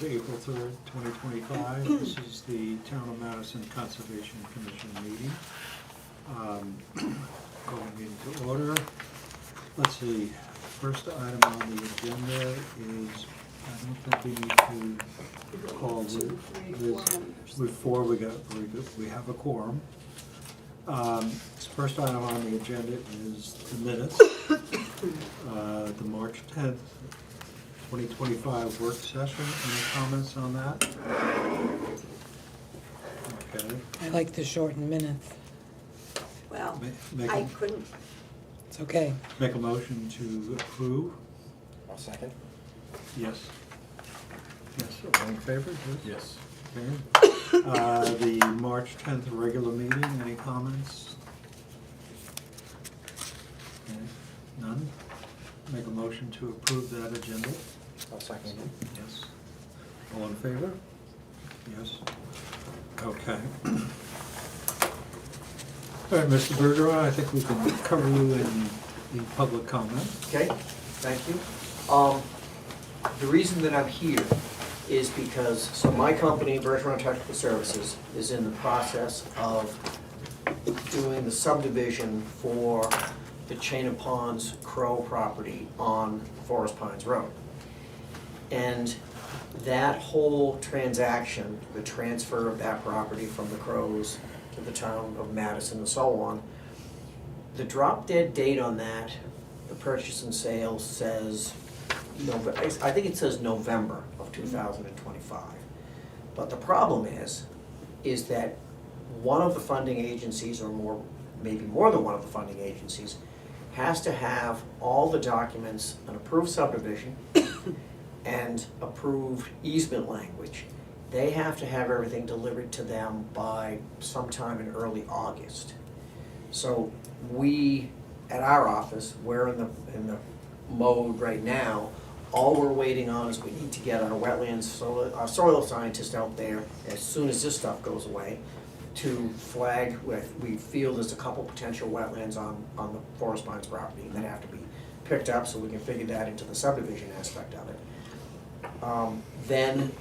is April 3rd, 2025. This is the Town of Madison Conservation Commission meeting. Going into order. Let's see, first item on the agenda is, I don't think we need to call this before we have a quorum. First item on the agenda is the minutes. The March 10th, 2025 work session. Any comments on that? Okay. I like the shortened minutes. Well, Make I a- couldn't, It's okay. Make a motion to approve. I'll second. Yes. Yes, all in favor? Yes. Okay. The March 10th regular meeting, any comments? Okay. None? Make a motion to approve that agenda. I'll second it. Yes. All in favor? Yes. Okay. All right, Mr. Bergeron, I think we can cover you in the public comment. Okay, thank you. The reason that I'm here is because, so my company, Bergeron Technical Services, is in the process of doing the subdivision for the Chain of Ponds Crow property on Forest Pines Road. And that whole transaction, the transfer of that property from the Crows to the town of Madison and so on, the drop dead date on that, the purchase and sale says, I think it says November of 2025. But the problem is that one of the funding agencies, or more, maybe more than one of the funding agencies, has to have all the documents, an approved subdivision and approved easement language. They have to have everything delivered to them by sometime in early August. So we, at our office, we're in the mode right now. All we're waiting on is we need to get our wetlands, our soil scientist out there as soon as this stuff goes away to flag, we feel there's a couple potential wetlands on the Forest Pines property that have to be picked up so we can figure that into the subdivision aspect of it. Then,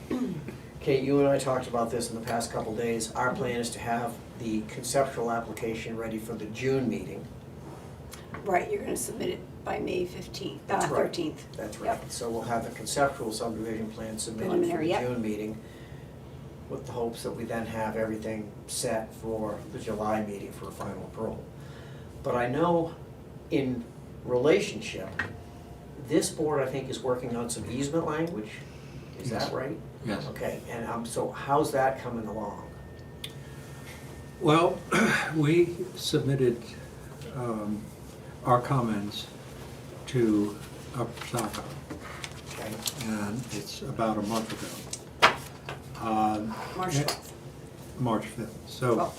Kate, you and I talked about this in the past couple days. Our plan is to have the conceptual application ready for the June meeting. right, you're gonna submit it by May 15th, That's right. 13th. That's right. Yep. So we'll have the conceptual subdivision plan submitted for Preliminary, the yep. June meeting with the hopes that we then have everything set for the July meeting for a final approval. But I know in relationship, this board, I think, is working on some easement language. Is Yes. that right? Yes. Okay, and so how's that coming along? Well, we submitted our comments to Upsaka, Okay, and it's about a month ago. March yeah, 12th. March 5th. So Well,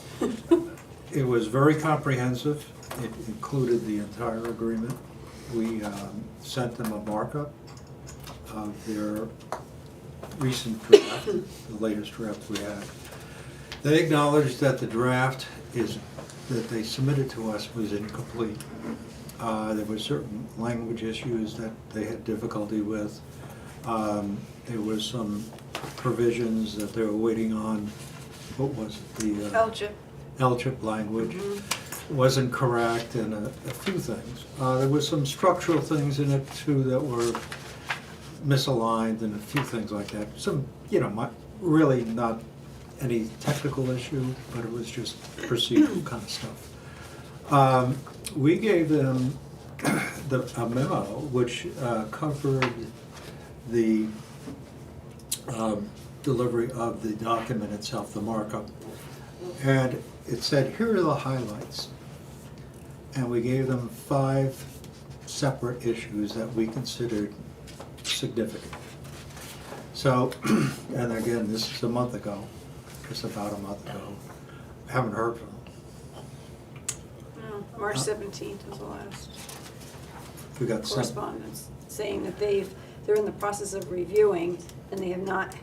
it was very comprehensive. It included the entire agreement. We sent them a markup of their recent draft, the latest draft we had. They acknowledged that the draft that they submitted to us was incomplete. There were certain language issues that they had difficulty with. There was some provisions that they were waiting on. What was it? The Belgium. LCHIP language wasn't correct, and a few things. There was some structural things in it too that were misaligned, and a few things like that. Some, really not any technical issue, but it was just procedural kind of stuff. We gave them a memo which covered the delivery of the document itself, the markup. And it said, here are the highlights. And we gave them 5 separate issues that we considered significant. So, and again, this is a month ago, just about a month ago. I haven't heard from them. No, March 17th was the last We got some, correspondence saying that they're in the process of reviewing and they have not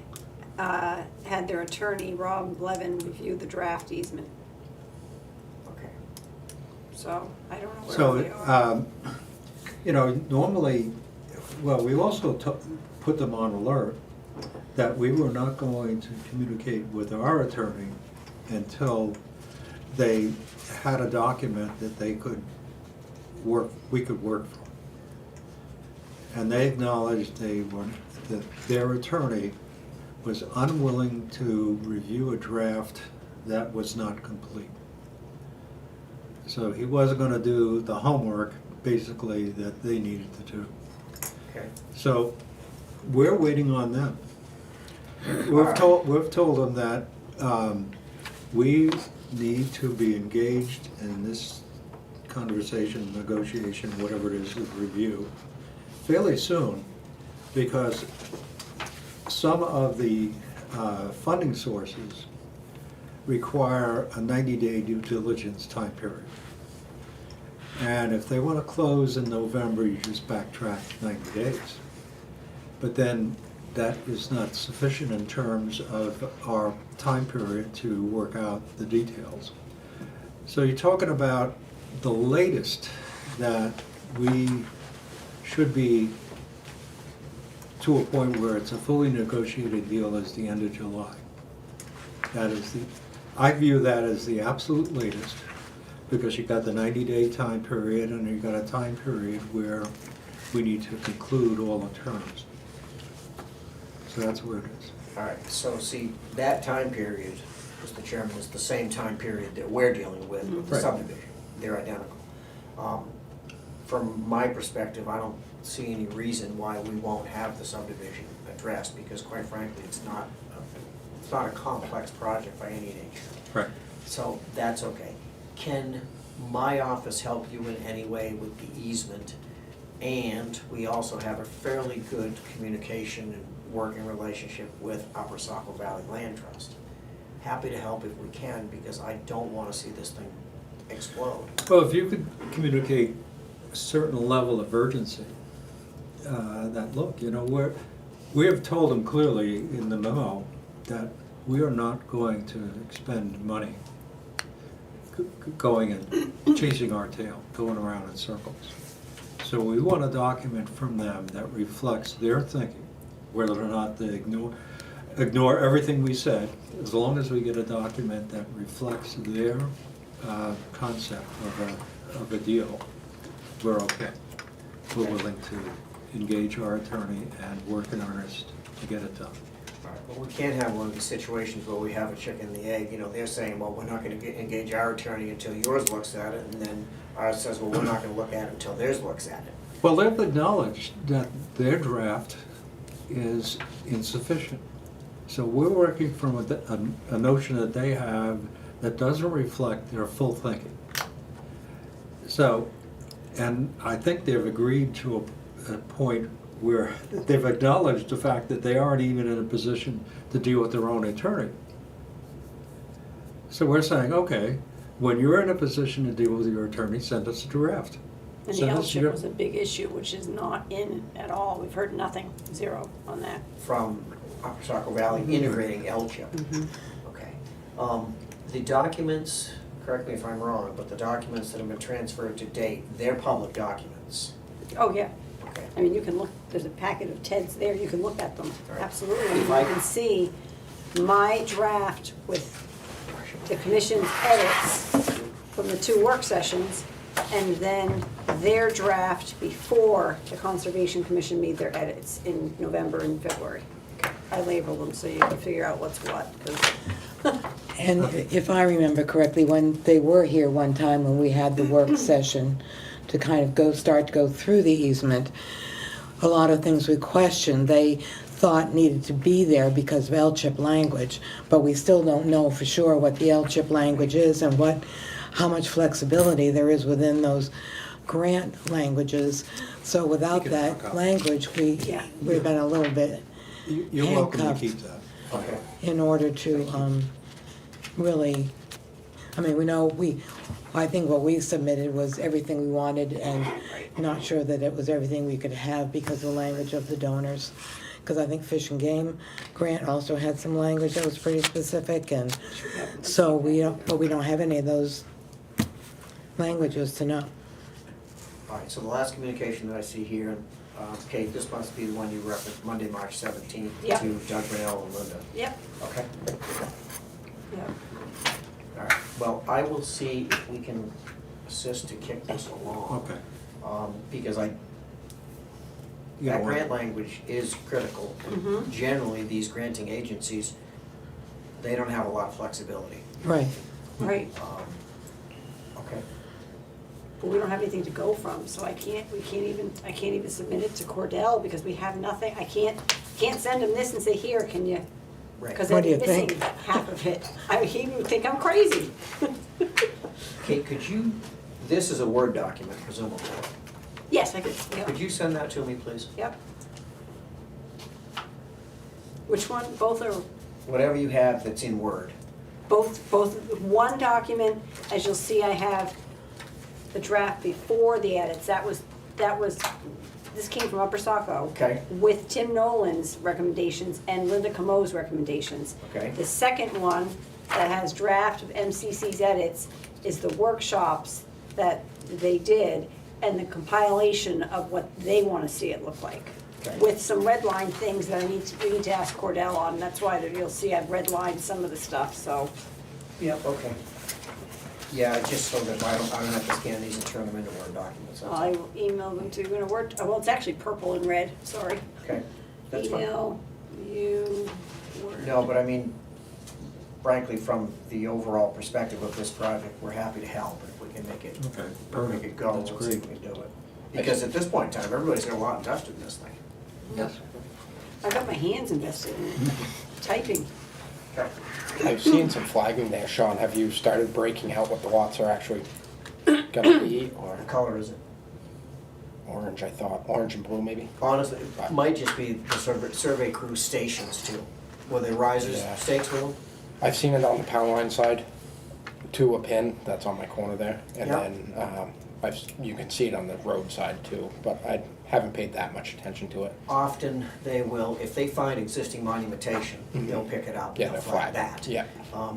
had their attorney, Rob Levin, review the draft easement. okay. So I don't know where they are. So, normally, well, we also put them on alert that we were not going to communicate with our attorney until they had a document that they could work, we could work from. And they acknowledged that their attorney was unwilling to review a draft that was not complete. So he wasn't gonna do the homework, basically, that they needed to do. Okay. So, we're waiting on them. We've told them that, we need to be engaged in this conversation, negotiation, whatever it is, of review, fairly soon, because some of the funding sources require a 90-day due diligence time period. And if they want to close in November, you just backtrack 90 days. But then that is not sufficient in terms of our time period to work out the details. So you're talking about the latest that we should be to a point where it's a fully negotiated deal is the end of July. That is I view that as the absolute latest, because you've got the 90-day time period and you've got a time period where we need to conclude all the terms. So that's where it is. All right, so see, that time period, Mr. Chairman, is the same time period that we're dealing with the Right. subdivision. They're identical. From my perspective, I don't see any reason why we won't have the subdivision addressed, because quite frankly, it's not a complex project by any nature. Right. So that's okay. Can my office help you in any way with the easement? And we also have a fairly good communication and working relationship with Upper Saco Valley Land Trust. Happy to help if we can, because I don't want to see this thing explode. Well, if you could communicate a certain level of urgency, that look, we have told them clearly in the memo that we are not going to expend money going and chasing our tail, going around in circles. So we want a document from them that reflects their thinking, whether or not they ignore everything we said. As long as we get a document that reflects their concept of a deal, we're okay. We're willing to engage our attorney and work in earnest to get it done. All right, well, we can't have one of these situations where we have a chicken and the egg. They're saying, well, we're not gonna engage our attorney until yours looks at it, and then ours says, well, we're not gonna look at it until theirs looks at it. Well, they've acknowledged that their draft is insufficient. So we're working from a notion that they have that doesn't reflect their full thinking. So, and I think they've agreed to a point where they've acknowledged the fact that they aren't even in a position to deal with their own attorney. So we're saying, okay, when you're in a position to deal with your attorney, send us a draft. And the Send us L-chip your- was a big issue, which is not in at all. We've heard nothing, zero on that. From Upper Saco Valley integrating L-chip. Okay. The documents, correct me if I'm wrong, but the documents that have been transferred to date, they're public documents. Oh, yeah. Okay. I mean, you can look, there's a packet of Ted's there, you can look at them, All right. absolutely. And If you I- can see my draft with the commission's edits from the 2 work sessions, and then their draft before the Conservation Commission made their edits in November and February. I labeled them so you can figure out what's what, 'cause And if I remember correctly, when they were here one time when we had the work session to kind of start to go through the easement, a lot of things we questioned, they thought needed to be there because of L-chip language, but we still don't know for sure what the L-chip language is and how much flexibility there is within those grant languages. So without You can look that up. language, we've been a little bit You're welcome to handcuffed. keep that. Okay. in order to really, I mean, I think what we submitted was everything we wanted, and not sure that it was everything we could have because of the language of the donors. Because I think Fish and Game grant also had some language that was pretty specific, and so we don't have any of those languages to know. All right, so the last communication that I see here, Kate, this must be the one you referenced, Monday, March 17th, Yep. to Doug Brunel and Linda. Yep, Okay. yep. All right, well, I will see if we can assist to kick this along. Okay. Because You that know what? grant language is critical. Mhm. Generally, these granting agencies, they don't have a lot of flexibility. Right. Right, Okay. but we don't have anything to go from, so I can't even submit it to Cordell because we have nothing, I can't send him this and say, here, can you? Right. Because What I'm do you missing think? half of it. He would think I'm crazy. Kate, could you, this is a Word document presumably. Yes, I could, Could yep, you send that to me, please? yep. Which one, both are, Whatever you have that's in Word. both, one document, as you'll see, I have the draft before the edits, that was, this came from Upper Saco. Okay. With Tim Nolan's recommendations and Linda Camo's recommendations. Okay. The second one that has draft of MCC's edits is the workshops that they did and the compilation of what they wanna see it look like. Okay. With some red line things that we need to ask Cordell on, that's why you'll see I've redlined some of the stuff, so. Yep. Okay. Yeah, just so that I don't have to scan these and turn them into Word documents. that's all. I will email them to, in a Word, well, it's actually purple and red, sorry. Okay, that's fine. Email you, Word. No, but I mean, frankly, from the overall perspective of this project, we're happy to help if we can make it, Okay, make it go, That's let's see if great. we can do it. Because at this point in time, everybody's got a lot invested in this thing. Yes. I got my hands invested in it, typing. Okay. I've seen some flagging there, Sean. Have you started breaking out what the lots are actually gonna be, or What color is it? orange, I thought, orange and blue maybe? Honestly, it might just be the survey crew stations too. Were they risers, Yeah. stakes with them? I've seen it on the power line side, to a pin, that's on my corner there. And Yeah. then, you can see it on the road side too, but I haven't paid that much attention to it. Often they will, if they find existing monumentation, they'll pick it up, Yeah, they'll they're flag flagged. that. Yeah.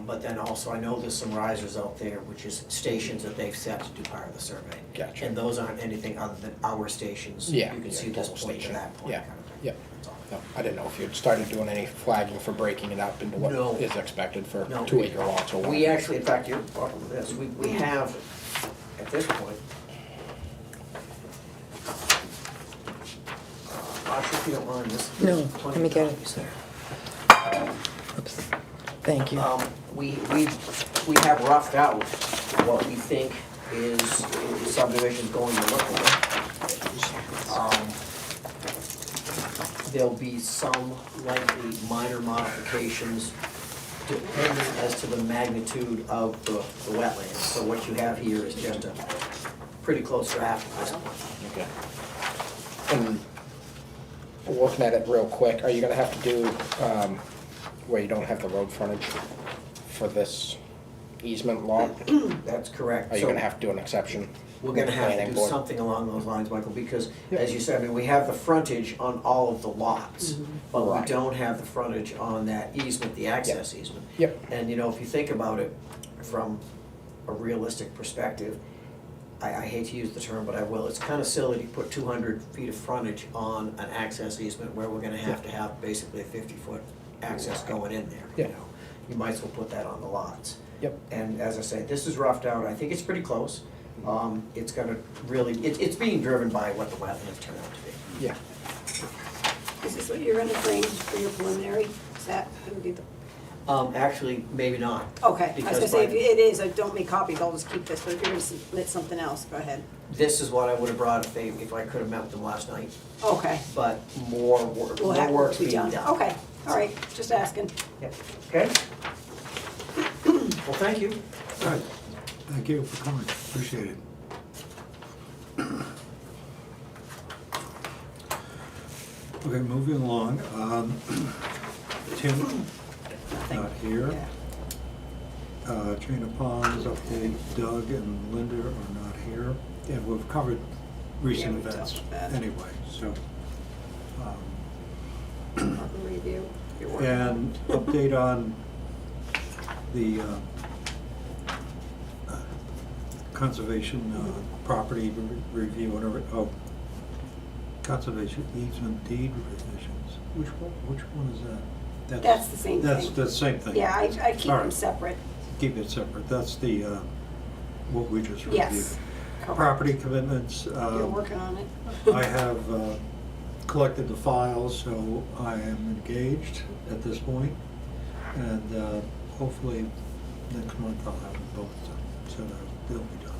But then also, I know there's some risers out there, which is stations that they've set to do part of the survey. Gotcha. And those aren't anything other than our stations. Yeah, You can yeah, see this total point to station. that point Yeah, kind of thing. yeah. That's all. No, I didn't know if you'd started doing any flagging for breaking it up into what No. is expected for No. 2 acre lots or what. We actually, in fact, you're welcome to this, we have, at this point, Asha, if you don't mind, this. No, there's plenty let me of get it. copies there. Oops. Thank you. We have roughed out what we think is the subdivision going to look like. There'll be some likely minor modifications depending as to the magnitude of the wetlands. So what you have here is just a pretty close draft at this point. Okay. And looking at it real quick, are you gonna have to do, where you don't have the road frontage for this easement lot? That's correct. Are you So- gonna have to do an exception? We're gonna with the have to planning do board? something along those lines, Michael, because as you said, I mean, we have the frontage on all of the lots, but we Right. don't have the frontage on that easement, the access easement. Yep. And you know, if you think about it from a realistic perspective, I hate to use the term, but I will, it's kind of silly to put 200 feet of frontage on an access easement where we're gonna have to have basically a 50-foot access going in there, you Yeah. know? You might as well put that on the lots. Yep. And as I say, this is roughed out, I think it's pretty close. It's gonna really, it's being driven by what the wetlands turn out to be. Yeah. Is this what you're gonna bring for your preliminary? Is that gonna be the, Actually, maybe not. okay, I was Because gonna say, by- if it is, I don't make copies, I'll just keep this, but if you're gonna submit something else, go ahead. This is what I would have brought if I could have met with them last night, Okay. but more work, We'll more have work's to be being done. Okay, all right, just asking. Yep. Okay? Well, thank you. All right, thank you for coming, appreciate it. Okay, moving along, Tim, not here. Yeah. Trina Ponds update, Doug and Linda are not here, and we've covered recent Yeah, we've events dealt with that. anyway, so. Review. your work. And update on the conservation property review, whatever, oh, Conservation easement deed revisions. Which one is that? That's the same That's thing. the same thing. Yeah, I keep All them right. separate. Keep it separate. That's the, what we just reviewed. Yes. correct. Property commitments. You're working on it. I have collected the files, so I am engaged at this point, and hopefully next month I'll have them both done, so that they'll be done.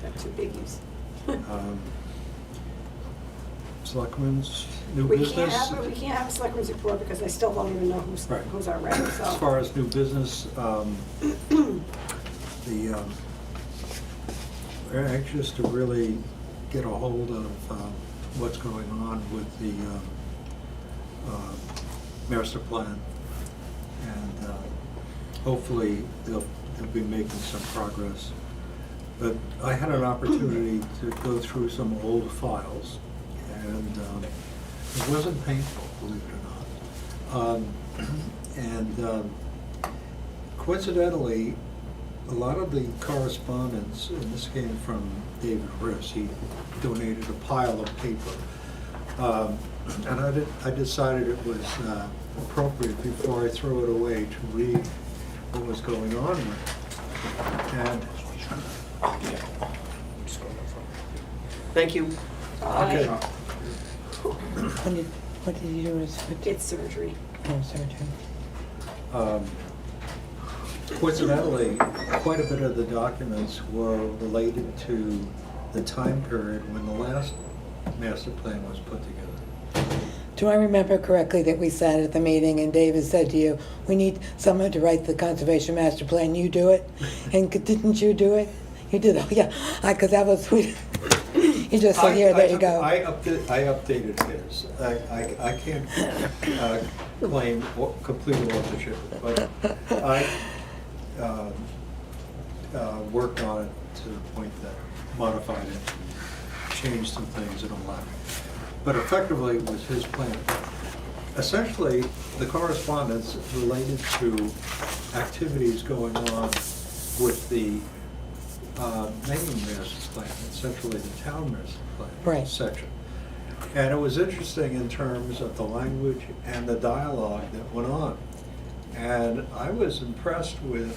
Got two biggies. Selectmen's new We business. can't have a selectmen's report because I still don't even know Right. who's our rep, so. As far as new business, we're anxious to really get a hold of what's going on with the master plan. And hopefully they'll be making some progress. But I had an opportunity to go through some old files, and it wasn't painful, believe it or not. Coincidentally, a lot of the correspondence, and this came from David Riss, he donated a pile of paper. And I decided it was appropriate before I throw it away to read what was going on with it. And Thank you. Okay. What did you do? It's surgery. Oh, surgery. Coincidentally, quite a bit of the documents were related to the time period when the last master plan was put together. Do I remember correctly that we sat at the meeting and David said to you, we need someone to write the conservation master plan, you do it? And didn't you do it? You did, oh yeah, because that was, you just said, here, there you go. I updated his. I can't claim complete authorship, but I worked on it to the point that modified it, changed some things and all that. But effectively, it was his plan. Essentially, the correspondence related to activities going on with the main master plan, essentially the town master plan Right. section. And it was interesting in terms of the language and the dialogue that went on. And I was impressed with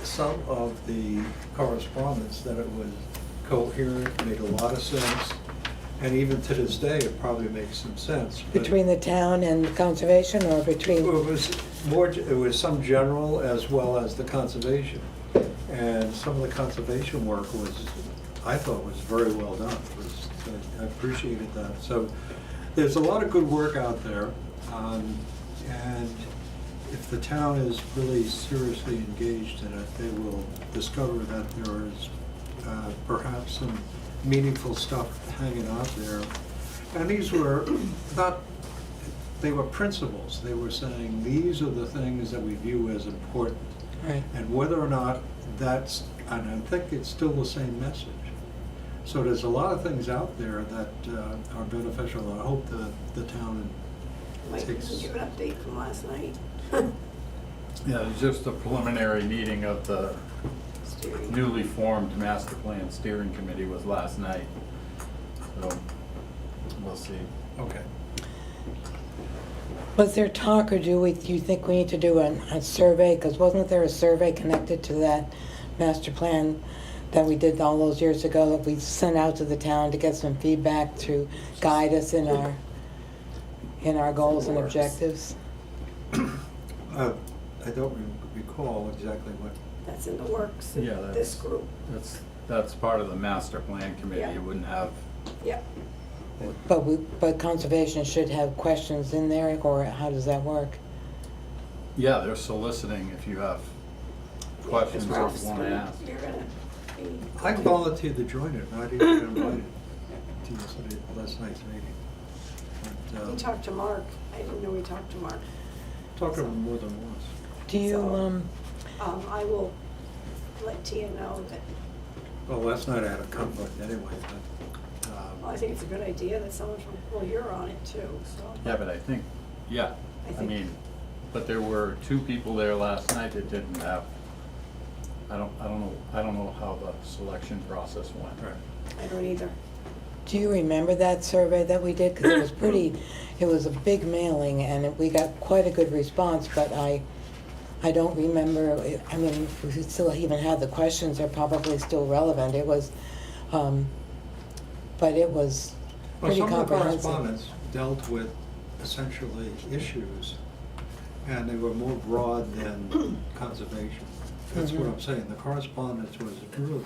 some of the correspondence, that it was coherent, made a lot of sense. And even to this day, it probably makes some sense. But Between the town and conservation, or between? it was more, it was some general as well as the conservation. And some of the conservation work was, I thought, was very well done. I appreciated that. So there's a lot of good work out there. And if the town is really seriously engaged in it, they will discover that there is perhaps some meaningful stuff hanging out there. And these were not, they were principles. They were saying, these are the things that we view as important. Right. And whether or not that's, and I think it's still the same message. So there's a lot of things out there that are beneficial, and I hope the town Mike, takes. give an update from last night. Yeah, it was just a preliminary meeting of the Steering. newly formed master plan steering committee was last night. So, we'll see. Okay. Was there talk, or do you think we need to do a survey? Because wasn't there a survey connected to that master plan that we did all those years ago, that we sent out to the town to get some feedback to guide us in our goals and objectives? I don't recall exactly what. That's in the works, Yeah, this that's- group. That's part of the master plan committee. Yeah. You wouldn't have, Yep. But conservation should have questions in there, or how does that work? yeah, they're soliciting if you have questions or Ralph's want to gonna- ask. You're gonna be. I volunteered to join it, I didn't get invited to last night's meeting. But, He talked to Mark. I didn't know he talked to Mark. talked to him more than once. Do you, So- I will let Tia know that, Well, last night I had a conflict anyway, but, well, I think it's a good idea that someone from, well, you're on it too, so. Yeah, but I think, yeah, I I think- mean, but there were two people there last night that didn't have, I don't know how the selection process went. right. I don't either. Do you remember that survey that we did? Because it was pretty, it was a big mailing, and we got quite a good response, but I don't remember, I mean, if we still even had the questions, they're probably still relevant. It was, but it was Well, pretty some of the comprehensive. correspondence dealt with essentially issues, and they were more broad than conservation. That's what I'm saying, the correspondence was really,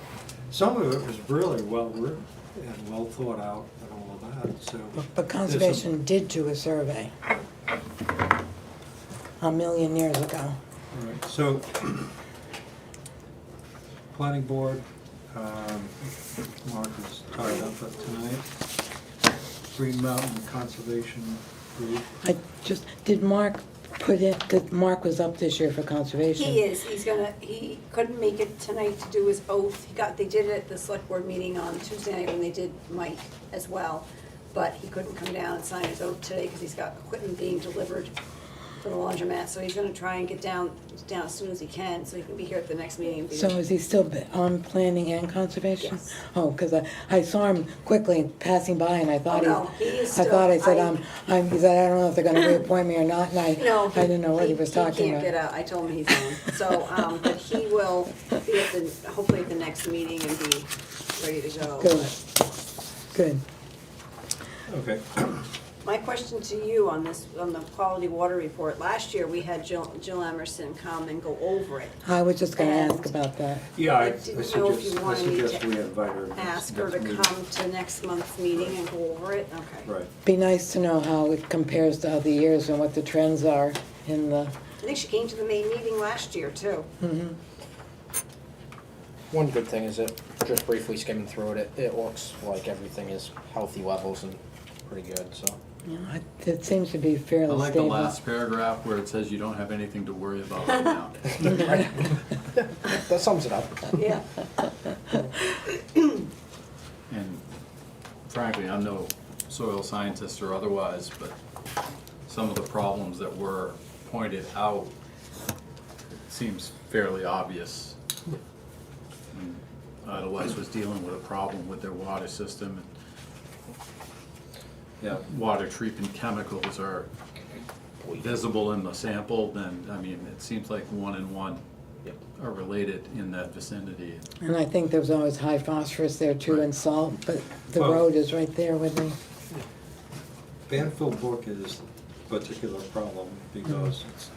some of it was really well written and well thought out and all of that, so. But conservation did do a survey a million years ago. All right, so, planning board, Mark is tied up at tonight. Green Mountain Conservation Group, Did Mark Mark was up this year for conservation? He is, he couldn't make it tonight to do his oath. They did it at the select board meeting on Tuesday night when they did Mike as well. But he couldn't come down and sign his oath today because he's got equipment being delivered for the laundromat. So he's gonna try and get down as soon as he can, so he can be here at the next meeting. So is he still on planning and conservation? Yes. Oh, because I saw him quickly passing by, and I thought no, he is I still- thought I said, I- he said, I don't know if they're gonna reappoint me or not, and I didn't know what he was talking He can't get about. out, I told him he's on. So, but he will be hopefully at the next meeting and be ready to go. Good, good. okay. My question to you on the quality water report, last year we had Jill Emerson come and go over it. I was just gonna And- ask about that. Yeah, I didn't know if you wanted me suggest to we invite her. Ask her to next come to next month's meeting and go over it, okay. Right. Be nice to know how it compares to other years and what the trends are in the, I think she came to the May meeting last year too. One good thing is that, just briefly skimming through it, it looks like everything is healthy levels and pretty good, so. it seems to be I fairly like the stable. last paragraph where it says you don't have anything to worry about right now. That sums it up. Yeah. And frankly, I'm no soil scientist or otherwise, but some of the problems that were pointed out seems fairly obvious. And Idlewise was dealing with a problem with their water system. Yeah. Water treatment chemicals are visible in the sample, then, I mean, it seems like one and one are related in that vicinity. And I think there was always high phosphorus there too Right. and salt, but the Well- road is right there with me. Banfield Brook is a particular problem because it's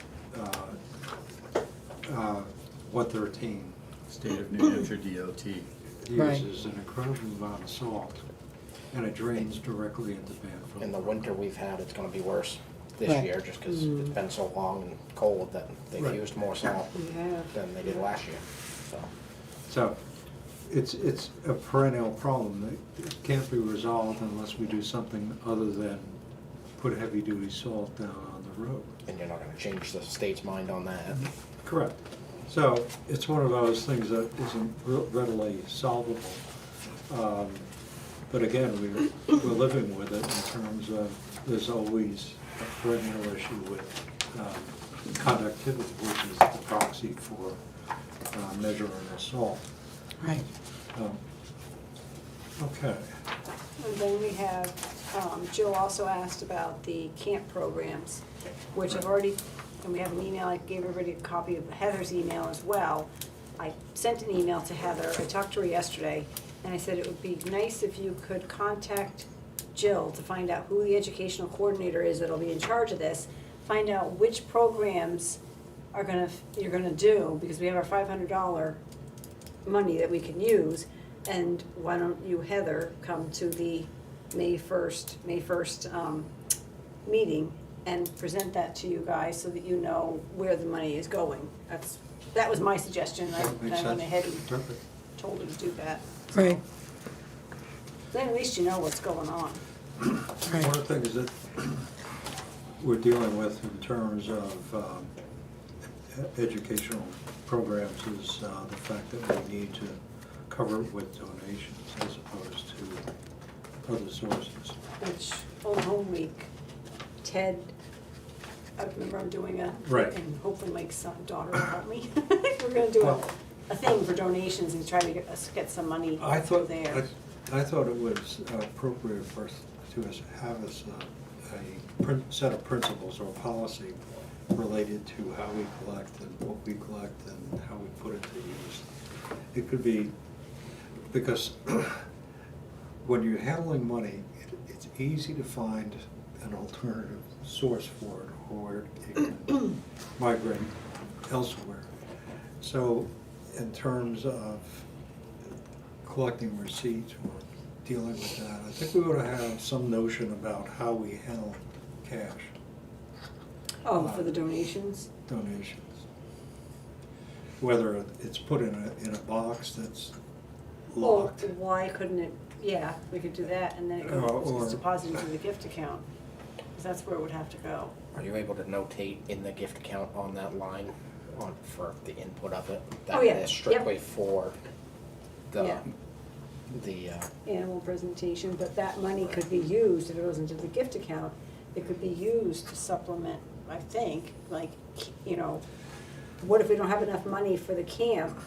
113 State of New Hampshire DOT. Right. uses an incredible amount of salt, and it drains directly into Banfield. In the winter we've had, it's gonna be worse this Right. year, just because it's been so long and cold that they've Right. used more salt Yeah. than they did last year, so. So, it's a perennial problem. It can't be resolved unless we do something other than put heavy-duty salt down on the road. And you're not gonna change the state's mind on that. Correct. So, it's one of those things that isn't readily solvable. But again, we're living with it in terms of, there's always a perennial issue with conductivity, which is the proxy for measuring the salt. Right. Okay. And then we have, Jill also asked about the camp programs, which I've already, and we have an email, I gave everybody a copy of Heather's email as well. I sent an email to Heather, I talked to her yesterday, and I said it would be nice if you could contact Jill to find out who the educational coordinator is that'll be in charge of this, find out which programs you're gonna do, because we have our $500 money that we can use, and why don't you, Heather, come to the May 1st meeting and present that to you guys so that you know where the money is going. That was my suggestion, I That makes went sense. ahead and Perfect. told her to do that. Right, Then at least you know what's going on. right. One of the things that we're dealing with in terms of educational programs is the fact that we need to cover it with donations as opposed to other sources. Which, on home week, Ted, I remember I'm doing Right. and hopefully Mike's daughter will help me. We're gonna do a thing for donations and try to get some money I thought, there. I thought it was appropriate for us to have us a set of principles or policy related to how we collect and what we collect and how we put it to use. It could be, because when you're handling money, it's easy to find an alternative source for it, or it can migrate elsewhere. So in terms of collecting receipts or dealing with that, I think we ought to have some notion about how we handle cash Oh, for the donations? donations. Whether it's put in a box that's locked. Well, why couldn't it, yeah, we could do that, and then it Or- goes deposited into the gift account, because that's where it would have to go. Are you able to notate in the gift account on that line for the input of it? Oh, yeah. That is strictly for Yeah. the Animal presentation, but that money could be used, if it goes into the gift account, it could be used to supplement, I think, like, you know, what if we don't have enough money for the camp?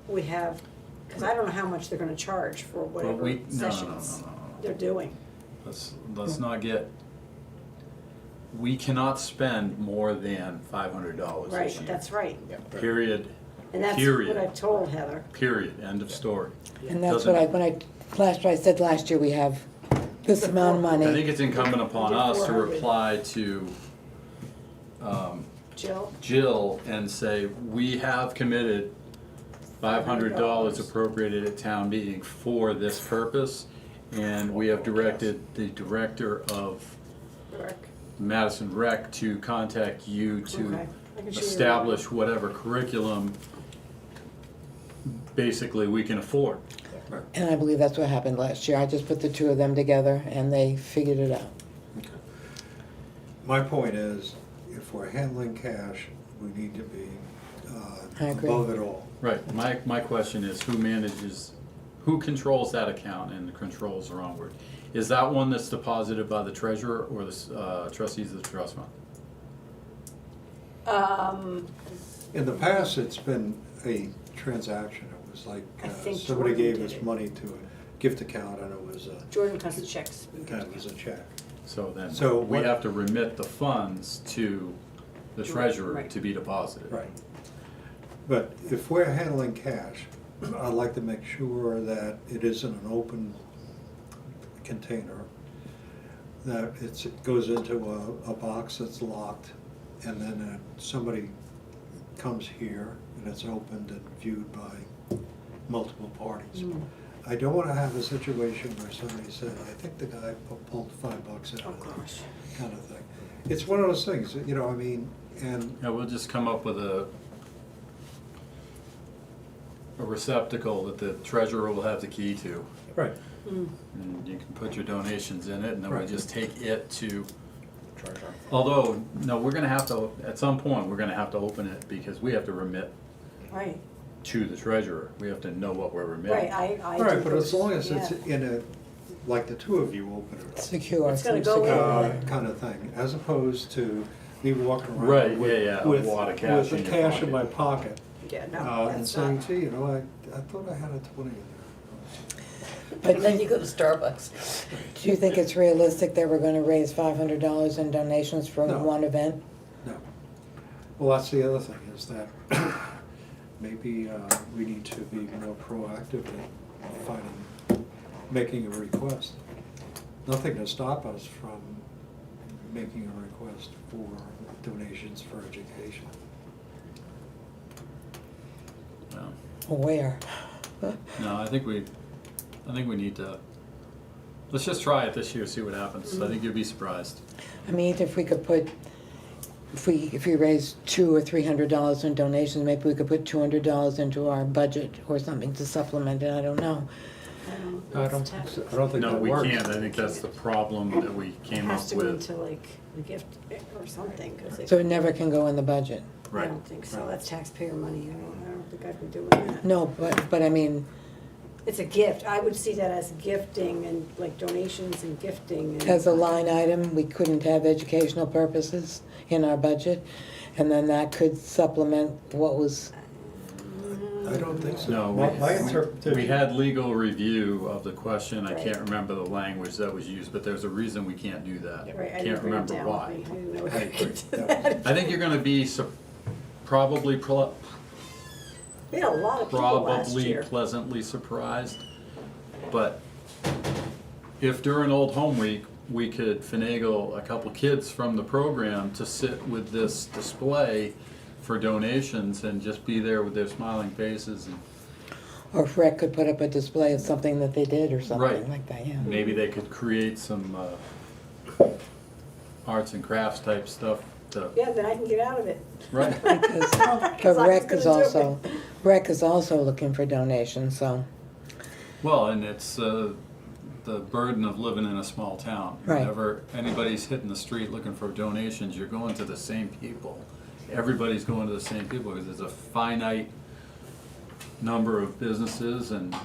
We have, because I don't know how much they're gonna charge for whatever we- no, no, no, sessions no, no, no. they're doing. Let's not get, we cannot spend more than $500 this Right, year. that's right. Period, And that's Period. what I've told Heather. period, end of story. And that's Doesn't- what I said last year, we have this amount of money. I think it's incumbent upon We did us to 400. reply to Jill? Jill and say, we have committed $500 appropriated at town meeting for this purpose, and we have directed the director of Rick? Madison Rec to contact you to Okay. I can show you establish whatever curriculum basically we can afford. And I believe that's what happened last year. I just put the two of them together and they figured it out. My point is, if we're handling cash, we need to be I agree. above it all. Right, my question is, who controls that account, and the controls the wrong word? Is that one that's deposited by the treasurer or the trustees of the trust fund? In the past, it's been a transaction. It was like I think somebody Jordan gave did us it. money to a gift account, and it was Jordan cuts the checks. a check. So then, So we what- have to remit the funds to the treasurer Right. to be deposited. Right. But if we're handling cash, I'd like to make sure that it isn't an open container, that it goes into a box that's locked, and then somebody comes here and it's opened and viewed by multiple parties. I don't want to have a situation where somebody said, I think the guy pulled $5 out Oh, of there, gosh. kind of thing. It's one of those things, you know, I mean, and Yeah, we'll just come up with a receptacle that the treasurer will have the key to. right. And you can put your donations in it, and then we Right. just take it to, treasurer. although, no, we're gonna have to, at some point, we're gonna have to open it, because we have to remit Right, to the treasurer. We have to know what we're remitting. right, I. All right, do but as those, long as it's yeah. in a, like the two of you open it Secure. It's gonna some go secure. in. kind of thing, as opposed to me walking Right, around with, yeah, yeah, a with, wad of cash with in the your cash in my pocket, Yeah, no, and that's saying, not. gee, you know, I thought I had a 20 in there. But Then you go to Starbucks. do you think it's realistic that we're gonna raise $500 in donations for No. one event? No. Well, that's the other thing, is that maybe we need to be more proactive in making a request. Nothing to stop us from making a request for donations for education. No. Where? No, I think we need to, let's just try it this year, see what happens. I think you'll be surprised. I mean, if we could put, if we raise $200 or $300 in donations, maybe we could put $200 into our budget or something to supplement it, I don't know. I don't think so. I don't think No, that we works. can't. I think that's the problem that we It came up has to go with. into like the gift or something, cause So it never can go in the budget? I Right. don't think so, that's taxpayer money, I don't think I'd be doing that. No, but I mean, It's a gift, I would see that as gifting and like donations and gifting and. as a line item, we couldn't have educational purposes in our budget, and then that could supplement what was, I don't think so. No, My interpretation. we had legal review of the question, I Right. can't remember the language that was used, but there's a reason we can't do that. Right, I didn't Can't bring it remember down why. with me. I didn't know I if I agree. could do That that. I think you're gonna be probably We had a lot of people last probably year. pleasantly surprised. But if during Old Home Week, we could finagle a couple kids from the program to sit with this display for donations and just be there with their smiling faces, and Or if Rec could put up a display of something that they did or something Right. like that, yeah. maybe they could create some arts and crafts type stuff to, Yeah, then I can get out of it. right? Because, Because I but was Rec is gonna do also, Rec is also looking for donations, so, Well, and it's the burden of living in a small town. Right. Whenever anybody's hitting the street looking for donations, you're going to the same people. Everybody's going to the same people because there's a finite number of businesses, and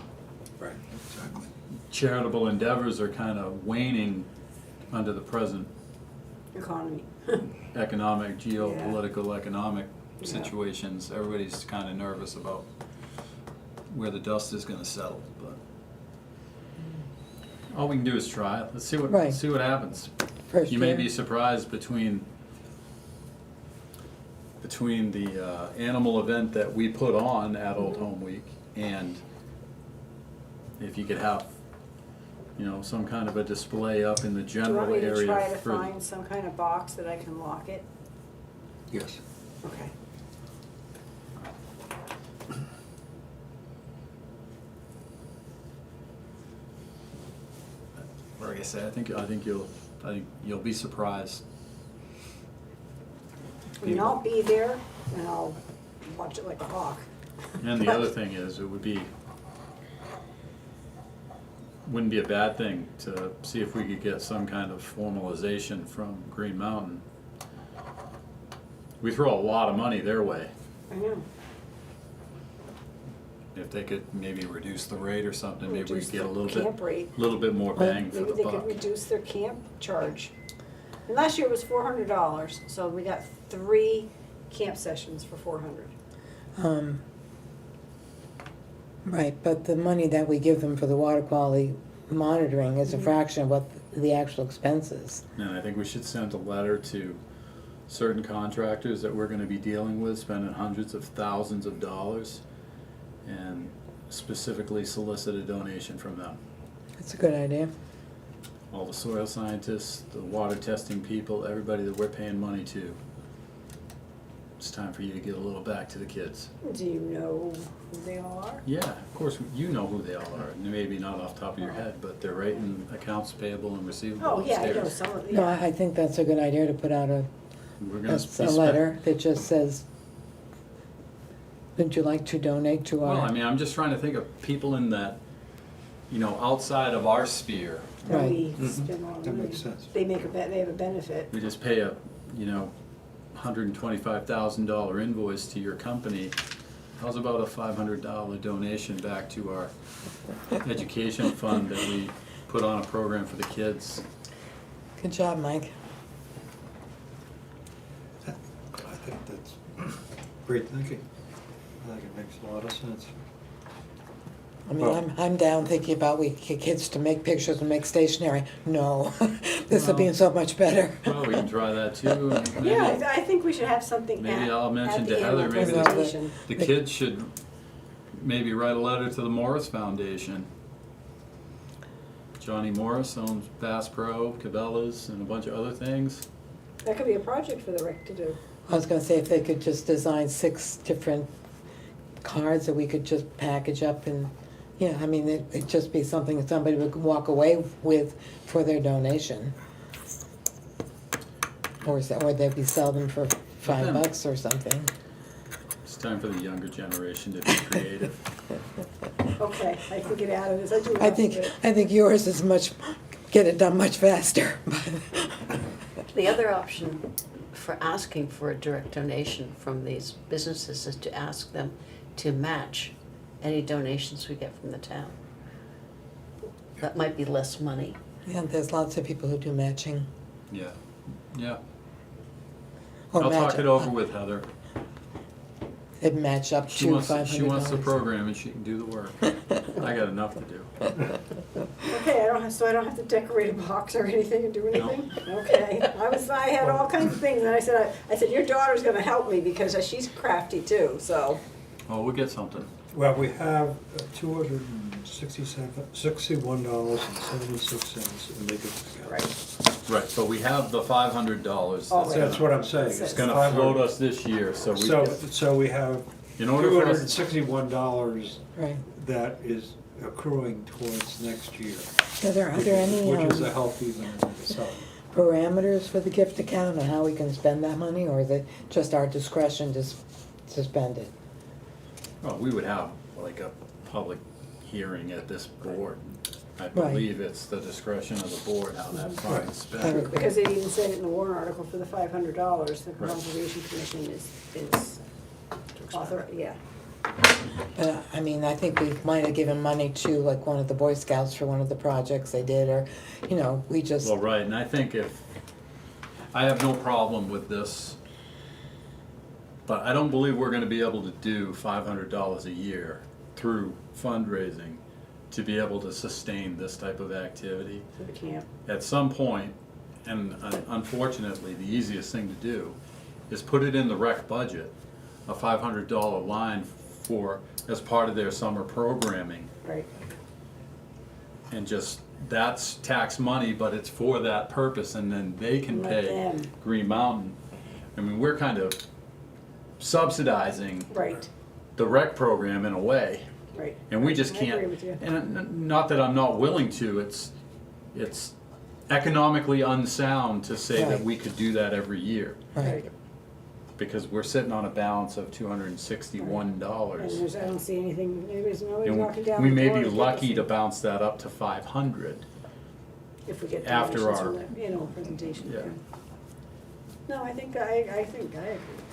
Right, exactly. charitable endeavors are kind of waning under the present Economy. economic, geopolitical, economic Yeah. situations. Everybody's kind of nervous about where the dust is going to settle, but all we can do is try. Let's see what Right. happens. first You may year. be surprised between the animal event that we put on at Old Home Week, and if you could have, some kind of a display up in the Do you want general me to area try to for. find some kind of box that I can lock it? Yes. Okay. Like I said, I think you'll be surprised. I mean, I'll be there and I'll watch it like a hawk. And the other thing is, wouldn't be a bad thing to see if we could get some kind of formalization from Green Mountain. We throw a lot of money their way. I know. If they could maybe reduce the rate or something, maybe we Reduce could get a the camp rate. little bit more bang for Maybe the they could buck. reduce their camp charge. And last year it was $400, so we got 3 camp sessions for $400. Right, but the money that we give them for the water quality monitoring is a fraction of what the actual expense is. And I think we should send a letter to certain contractors that we're gonna be dealing with, spending hundreds of thousands of dollars, and specifically solicit a donation from them. That's a good idea. All the soil scientists, the water testing people, everybody that we're paying money to. It's time for you to get a little back to the kids. Do you know who they all are? Yeah, of course, you know who they all are, maybe not off the top of your head, but they're right in accounts payable and receivable Oh, yeah, I know upstairs. some of No, them. I think that's a good idea to put out We're gonna a be letter that just says, would you like to donate to Well, I our, mean, I'm just trying to think of people in that, outside of our sphere. That we Right. spend a lot of That money. makes sense. They they have a benefit. We just pay a, $125,000 invoice to your company. How's about a $500 donation back to our education fund that we put on a program for the kids? good job, Mike. I think that's great thinking. I think it makes a lot of sense. I mean, Well- I'm down thinking about we get kids to make pictures and make stationery. No, this will be Well- so much better. Well, we can try that too. Maybe- Yeah, I think we should have something Maybe at, I'll mention at to the Heather, annual maybe the- presentation. The kids should maybe write a letter to the Morris Foundation. Johnny Morris owns Bass Pro, Cabela's, and a bunch of other things. That could be a project for the rec to do. I was gonna say if they could just design 6 different cards that we could just package up and, I mean, it'd just be something that somebody would walk away with for their donation. Or they'd be sell them for $5 or something. It's time for the younger generation to be creative. Okay, I can get out of this. I do I enough think, of it. I think yours is get it done much faster. The other option for asking for a direct donation from these businesses is to ask them to match any donations we get from the town. That might be less money. Yeah, there's lots of people who do matching. Yeah, yeah. Or I'll talk match- it over with Heather. it match up She to wants, $500. she wants the program and she can do the work. I got enough to do. Okay, so I don't have to decorate a box or anything and do anything? Okay, I had all kinds of things, and I said, your daughter's gonna help me because she's crafty too, so. Oh, we'll get something. Well, we have $261.76 to make it together. Right. Right, but we have the $500 Oh, that's right. That's what I'm saying. It's It's gonna 500. float us this year, so we, So we have in order for us, $261 Right. that is accruing towards next year. Are there any Which is a healthy limit in itself. parameters for the gift account on how we can spend that money, or is it just our discretion to spend it? well, we would have like a public hearing at this board. I Right. believe it's the discretion of the board how that fund is I spent. would- Because they even said it in the warrant article for the $500, the Right. Conservation Commission is yeah. But, I mean, I think we might have given money to like one of the Boy Scouts for one of the projects they did, or, we just, Well, right, and I think I have no problem with this, but I don't believe we're gonna be able to do $500 a year through fundraising to be able to sustain this type of activity. We can't. At some point, and unfortunately, the easiest thing to do is put it in the rec budget, a $500 line as part of their summer programming. Right. And just, that's tax money, but it's for that purpose, and then they can Let pay them. Green Mountain. I mean, we're kind of subsidizing Right, the rec program in a way, right. and we just I can't. agree with you. And not that I'm not willing to, it's economically unsound to say that Right. we could do that every year, right. because we're sitting on a balance of And $261. I don't see anything, nobody's And walking down we the may door be to get lucky us to bounce that up to 500. if we get after donations our- from the, presentation. Yeah. No, I think I agree.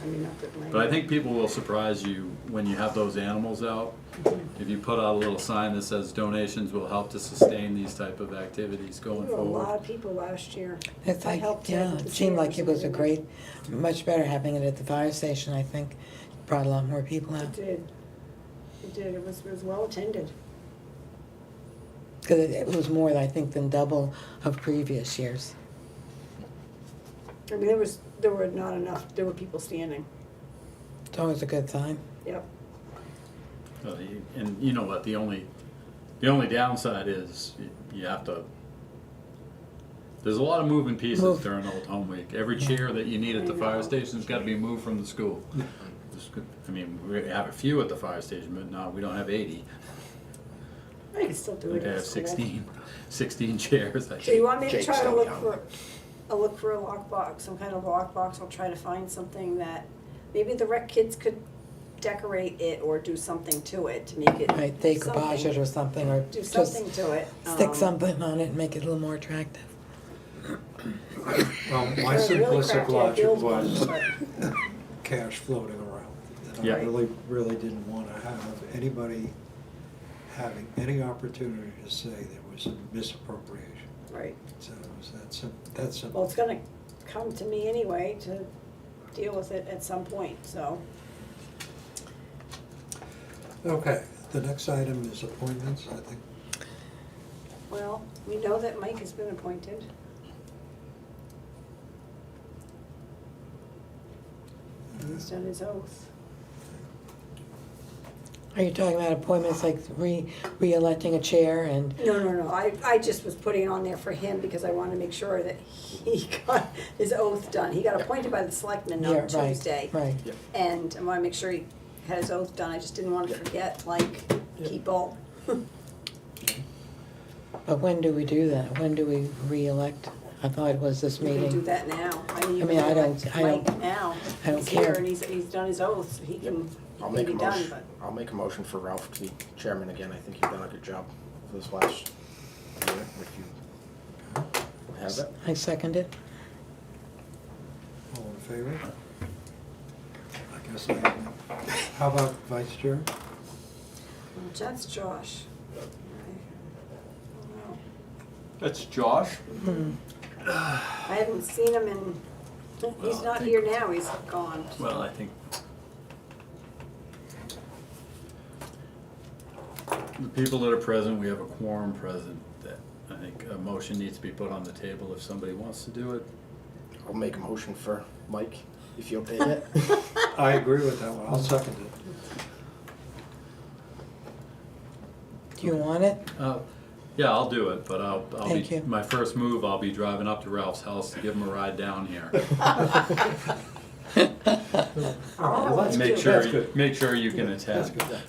I mean, not that my. But I think people will surprise you when you have those animals out. If you put out a little sign that says donations will help to sustain these type of activities going There were a lot forward. of people last year. It's I like, helped yeah, with the it seemed like it was a chairs great, much better having it at the fire station, I think. Brought a lot more people It out. did. It did. It was well attended. Because it was more, I think, than double of previous years. I mean, there were not enough, there were people standing. It's always a good sign. Yep. And you know what, the only downside is you have to, there's a lot of moving pieces Move. during Old Home Week. Every chair that you need at the I fire know. station's gotta be moved from the school. I mean, we have a few at the fire station, but no, we don't have 80. I can still do We it. have It's cool. 16 chairs. I So you want me to Jake's try to still look young. for, a lockbox, some kind of lockbox? I'll try to find something that, maybe the rec kids could decorate it or do something to it to make it. Right, decoupage it or something, or Do just something to it. stick something on it and make it a little more attractive. Well, my They're really simplistic crafty. I logic build one, was but- cash floating around. And Yeah. I really didn't want to have anybody having any opportunity to say there was a misappropriation. Right. So it was that simple. Well, it's gonna come to me anyway to deal with it at some point, so. Okay, the next item is appointments, I think. Well, we know that Mike has been appointed. He's done his oath. Are you talking about appointments like re-electing a chair and, No, I just was putting it on there for him because I wanted to make sure that he got his oath done. He got appointed by the selectmen yeah, on right, Tuesday. right. And I wanna make sure he had his oath done, I just didn't want to forget, like, people. But when do we do that? When do we re-elect? I thought it was this We can do meeting. that now. I mean, you mean, can I don't- elect I don't- Mike now. I don't He's here care. and he's done his oath, so he can, I'll he make a can be done, motion, but. I'll make a motion for Ralph to be chairman again. I think you've done a good job for this last year, if you have it. I second it. All in favor? I guess I am. How about vice chair? Well, that's Josh. I don't know. That's Josh. I haven't seen him in, he's Well, I not think- here now, he's gone. Well, I think the people that are present, we have a quorum present, that I think a motion needs to be put on the table if somebody wants to do it. I'll make a motion for Mike, if you'll take it. I agree with that one, I'll second it. Do you want it? Yeah, I'll do it, but I'll Thank be, you. my first move, I'll be driving up to Ralph's house to give him a ride down here. Oh, that's Make good. sure, That's good. make sure you can That's attend. good.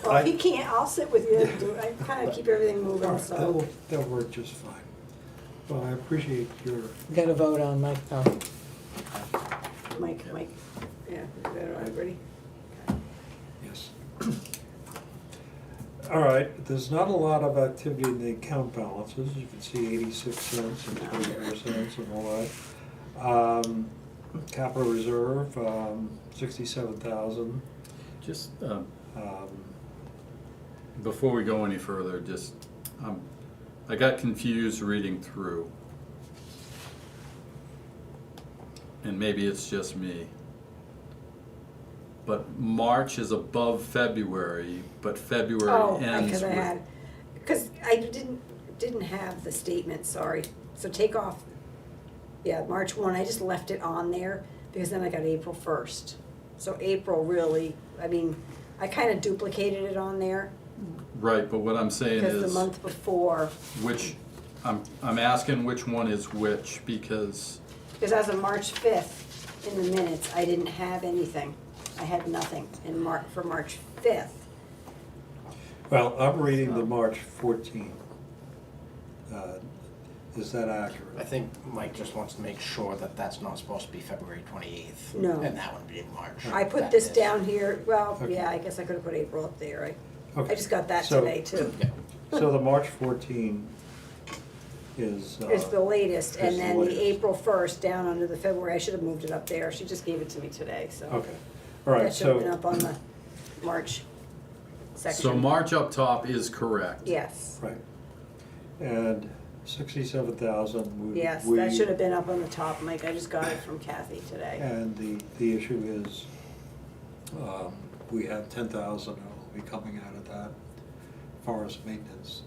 Well, if he can't, I'll sit with you and do, I kind of keep everything All moving, right, so. that'll work just fine. Well, I appreciate your, We got to vote on Mike, though. Mike, yeah, everybody? yes. All right, there's not a lot of activity in the account balances. You can see 86 cents and 24 cents and all that. Capital reserve, 67,000. Just, before we go any further, just, I got confused reading through. And maybe it's just me. But March is above February, but February Oh, ends because I with. had, because I didn't have the statement, sorry. So take off, yeah, March 1, I just left it on there because then I got April 1st. So April really, I mean, I kind of duplicated it on there Right, but what I'm saying because the is, month before, which, I'm asking which one is which, because, because as of March 5th, in the minutes, I didn't have anything. I had nothing in for March 5th. Well, I'm reading the March 14. Is that accurate? I think Mike just wants to make sure that that's not supposed to be February 28th. No. And that would be in March. I put That this is. down here, well, Okay. yeah, I guess I could have put April up there. I Okay. just got that So- today too. Yeah. So the March 14 is. It's the latest, is and the then the latest. April 1st down under the February, I should have moved it up there. She just gave it to me today, so. Okay, all right, That should have been so, up on the March section. so March up top is correct. Yes, right. And 67,000, we. yes, we- that should have been up on the top, Mike. I just got it from Kathy today. And the issue is, we have 10,000 that will be coming out of that forest maintenance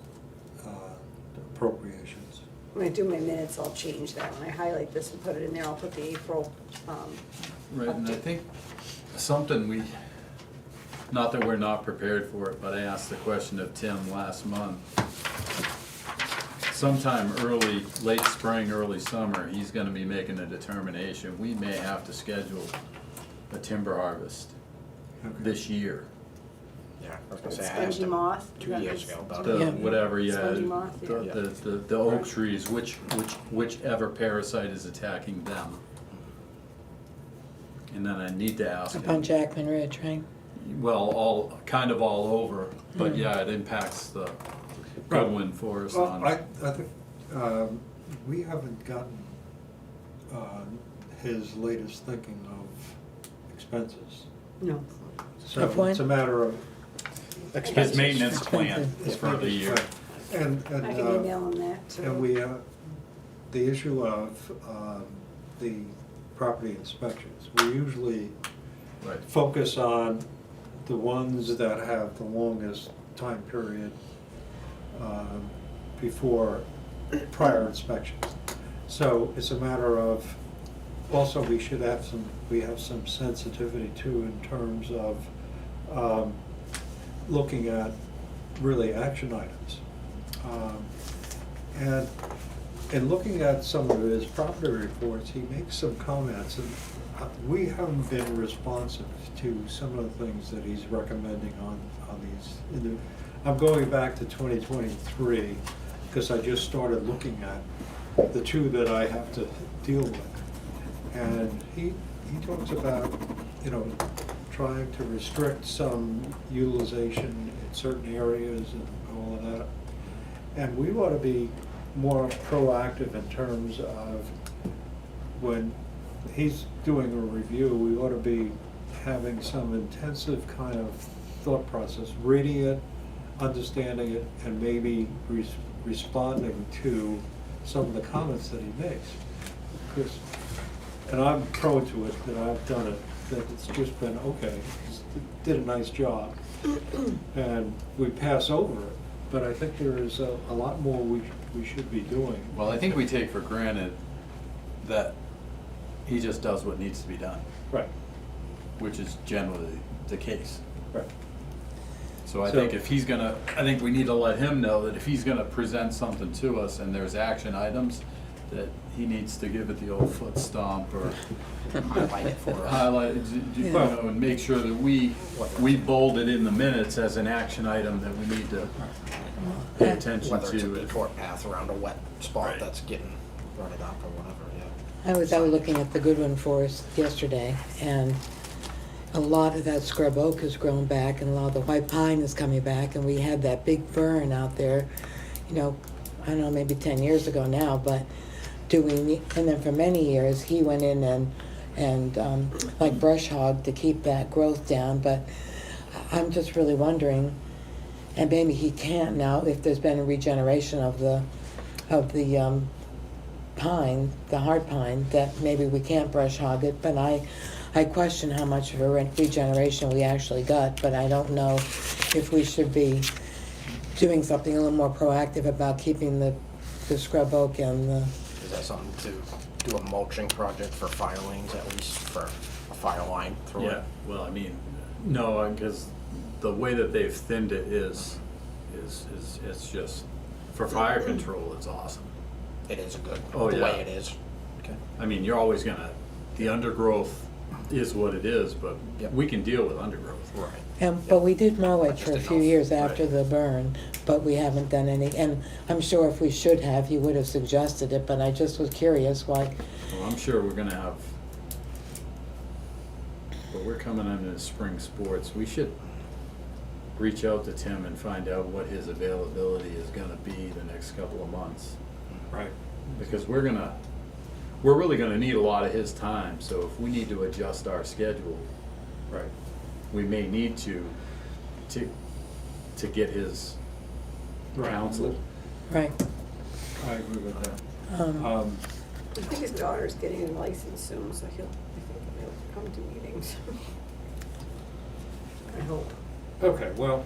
appropriations. When I do my minutes, I'll change that. When I highlight this and put it in there, I'll put the April, Right, and I update. think something we, not that we're not prepared for it, but I asked the question of Tim last month. Sometime early, late spring, early summer, he's gonna be making a determination. We may have to schedule a timber harvest Okay. this year. Yeah, I was gonna say, I asked Spongy him moth. 2 years ago about The, it. Yeah. whatever, yeah, Spongy moth, yeah. the oak trees, whichever parasite is attacking them. And then I need to ask Up on him, Jackman Ridge, right? well, kind of all over, but yeah, it impacts the Goodwin Forest Well, on. I think, we haven't gotten his latest thinking of expenses. No. So Of what? it's a matter of. His maintenance plan is for the year. And, I can email him that too. and we, the issue of the property inspections, we usually Right, focus on the ones that have the longest time period before prior inspections. So it's a matter of, also we should have we have some sensitivity too in terms of looking at really action items. And in looking at some of his property reports, he makes some comments, and we haven't been responsive to some of the things that he's recommending on these. I'm going back to 2023, because I just started looking at the two that I have to deal with. And he talks about, trying to restrict some utilization in certain areas and all of that. And we ought to be more proactive in terms of when he's doing a review, we ought to be having some intensive kind of thought process, reading it, understanding it, and maybe responding to some of the comments that he makes. Because, and I'm prone to it, that I've done it, that it's just been, okay, did a nice job. and we pass over it. But I think there is a lot more we should be doing. Well, I think we take for granted that he just does what needs to be done, Right, which is generally the case. right. So I So- think if he's gonna, I think we need to let him know that if he's gonna present something to us and there's action items, that he needs to give it the old foot stomp or Highlight it for us. highlight, you know, and make sure that we bold it in the minutes as an action item that we need to pay attention Whether it's a to. detour path around a wet spot Right. that's getting rutted up or whatever, yeah. I was out looking at the Goodwin Forest yesterday, and a lot of that scrub oak has grown back, and a lot of the white pine is coming back, and we had that big fern out there, you know, I don't know, maybe 10 years ago now, but do we need, and then for many years, he went in and like brush hog to keep that growth down, but I'm just really wondering, and maybe he can't now, if there's been a regeneration of the pine, the hard pine, that maybe we can't brush hog it, but I question how much of a regeneration we actually got, but I don't know if we should be doing something a little more proactive about keeping the scrub oak and the, Is that something to do a mulching project for firelings, at least for a fire line through it? Yeah, well, I mean, no, because the way that they've thinned it is, it's just, for fire control, it's awesome. It is a good, Oh, the yeah. way it is. Okay. I mean, you're always gonna, the undergrowth is what it is, but Yep. we can deal with undergrowth. Right. but we did mow it Just for a few enough, years after right. the burn, but we haven't done any, and I'm sure if we should have, he would have suggested it, but I just was curious why, Well, I'm sure we're gonna have, but we're coming into spring sports, we should reach out to Tim and find out what his availability is gonna be the next couple of months. Right. Because we're really gonna need a lot of his time, so if we need to adjust our schedule, Right. we may need to get his counsel. right. I agree with that. Um, I think his daughter's getting a license soon, so I think he'll come to meetings. I hope. Okay, well,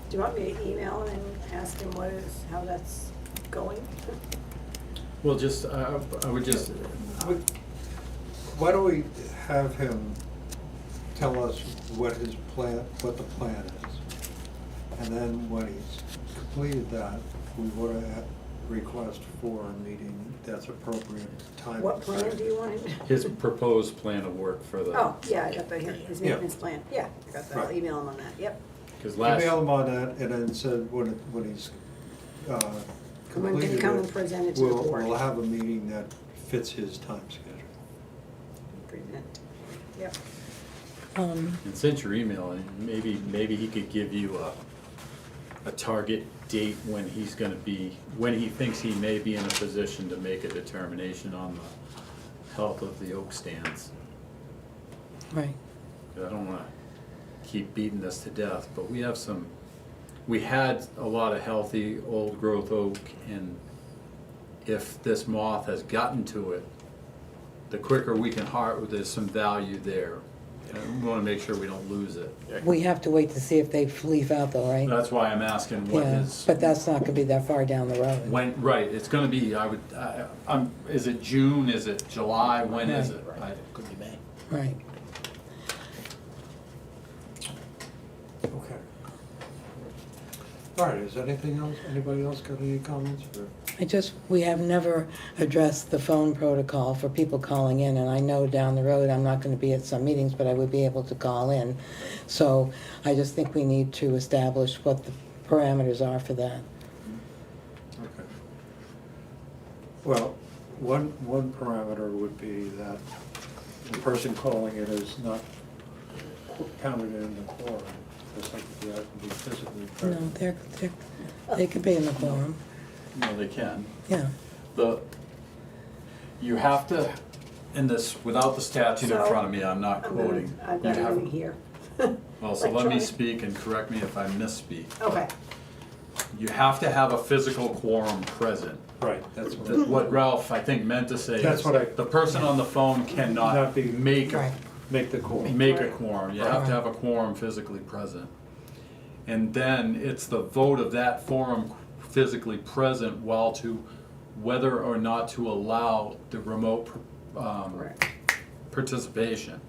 Do you want me to email him and ask him how that's going? Well, just, I would just, why don't we have him tell us what his plan, what the plan is? And then when he's completed that, we would request for a meeting that's appropriate time. What plan do you want him to? his proposed plan of work for the. Oh, yeah, I got that here, his Yeah. maintenance plan, yeah, I got that, I'll Right. email him on that, yep. Because last, Email him on that, and then said when he's When completed can it. he come and present it to the board? We'll have a meeting that fits his time schedule. Present, yep. um, and since you're emailing, maybe he could give you a target date when he's gonna be, when he thinks he may be in a position to make a determination on the health of the oak stands. right. 'Cause I don't wanna keep beating this to death, but we had a lot of healthy old growth oak, and if this moth has gotten to it, the quicker we can there's some value there. And we wanna make sure we don't lose it. We have to wait to see if they leaf out though, right? That's why I'm asking what Yeah, his, but that's not gonna be that far down the road. when, right, it's gonna be, is it June, is it July, when is it? Right. Could be May. Right. Okay. All right, is anything else, anybody else got any comments? We have never addressed the phone protocol for people calling in, and I know down the road, I'm not gonna be at some meetings, but I would be able to call in. So I just think we need to establish what the parameters are for that. Okay. Well, one parameter would be that the person calling it is not counted in the quorum, just like you have to be physically No, present. they could be in the quorum, No, they can. yeah. You have to, in this, without the statute in So, front of me, I'm not I'm gonna, quoting. I've You got have- everything here. Well, so let me Electronic. speak and correct me if I misspeak. Okay, You have to have a physical quorum present. Right, that's what, What Ralph, I think, meant to say That's is, what I- the person on the phone Not cannot be- make Right. make the quorum. a Right. quorum. You have to have a quorum physically present. And then it's the vote of that forum physically present while to whether or not to allow the remote participation.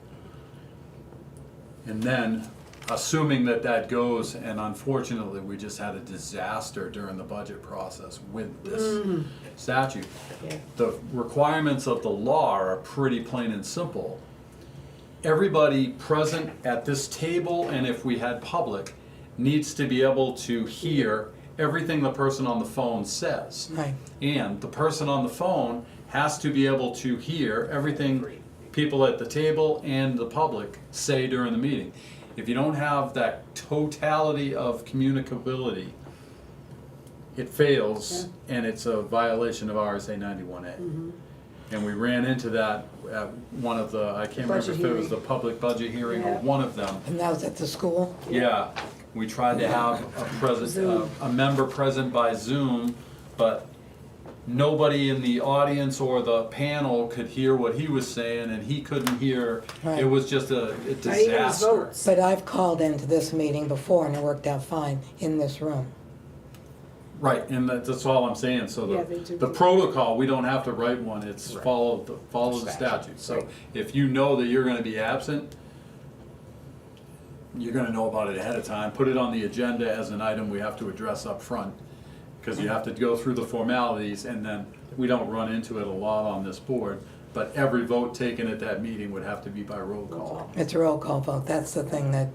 And then, assuming that that goes, and unfortunately, we just had a disaster during the budget process with this statute. Yeah. The requirements of the law are pretty plain and simple. Everybody present at this table, and if we had public, needs to be able to hear everything the person on the phone says. Right. And the person on the phone has to be able to hear everything people at the table and the public say during the meeting. If you don't have that totality of communicability, it fails, and it's a violation of RSA 91A. And we ran into that at one of the, I can't remember Budget if it was hearing. the public budget hearing or Yeah. one of them. And that was at the school? Yeah, we tried to have a member present by Zoom, but nobody in the audience or the panel could hear what he was saying, and he couldn't hear. Right. It was just a Not even his disaster. votes. But I've called into this meeting before and it worked out fine in this room. Right, and that's all I'm saying, so Yeah, they do. the protocol, we don't have to write one, it's Right. follow the statute. So if you know that you're gonna be absent, you're gonna know about it ahead of time, put it on the agenda as an item we have to address up front, because you have to go through the formalities, and then we don't run into it a lot on this board, but every vote taken at that meeting would have to be by roll call. It's a roll call vote, that's the thing that,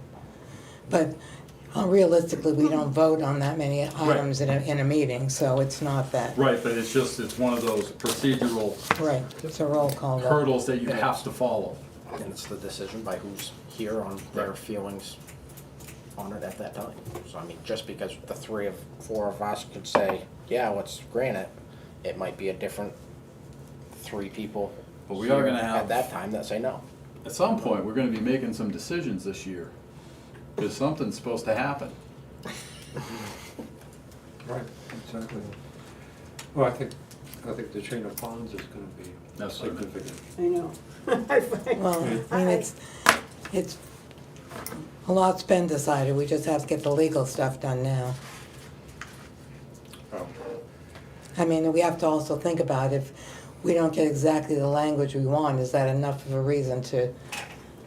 but realistically, we don't vote on that many items in a meeting, so it's not that. Right, but it's just, it's one of those procedural Right, it's a roll call vote. hurdles that you have to follow. And it's the decision by who's here on their feelings on it at that time. So I mean, just because the four of us could say, yeah, let's grant it, it might be a different three people But we are here gonna have- at that time that say no. At some point, we're gonna be making some decisions this year, because something's supposed to happen. Right, exactly. Well, I think the chain of ponds is gonna be That's what I meant. significant. I know. I find- Well, I mean, it's, a lot's been decided, we just have to get the legal stuff done now. Oh. I mean, we have to also think about if we don't get exactly the language we want, is that enough of a reason to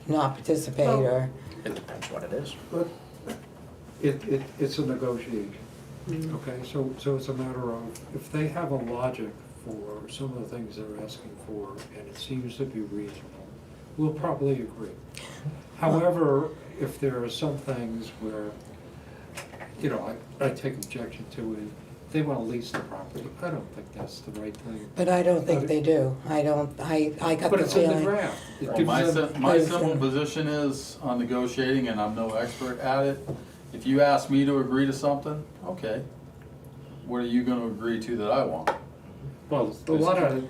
not participate or? It depends what it is. But it's a negotiation, okay? So it's a matter of, if they have a logic for some of the things they're asking for, and it seems to be reasonable, we'll probably agree. However, if there are some things where, you know, I take objection to it, they wanna lease the property, I don't think that's the right thing. But I don't think they do. I got But the it's in the feeling. draft. It Well, gives my them- my Yes, simple and- position is on negotiating, and I'm no expert at it. If you ask me to agree to something, okay, what are you gonna agree to that I want? Well,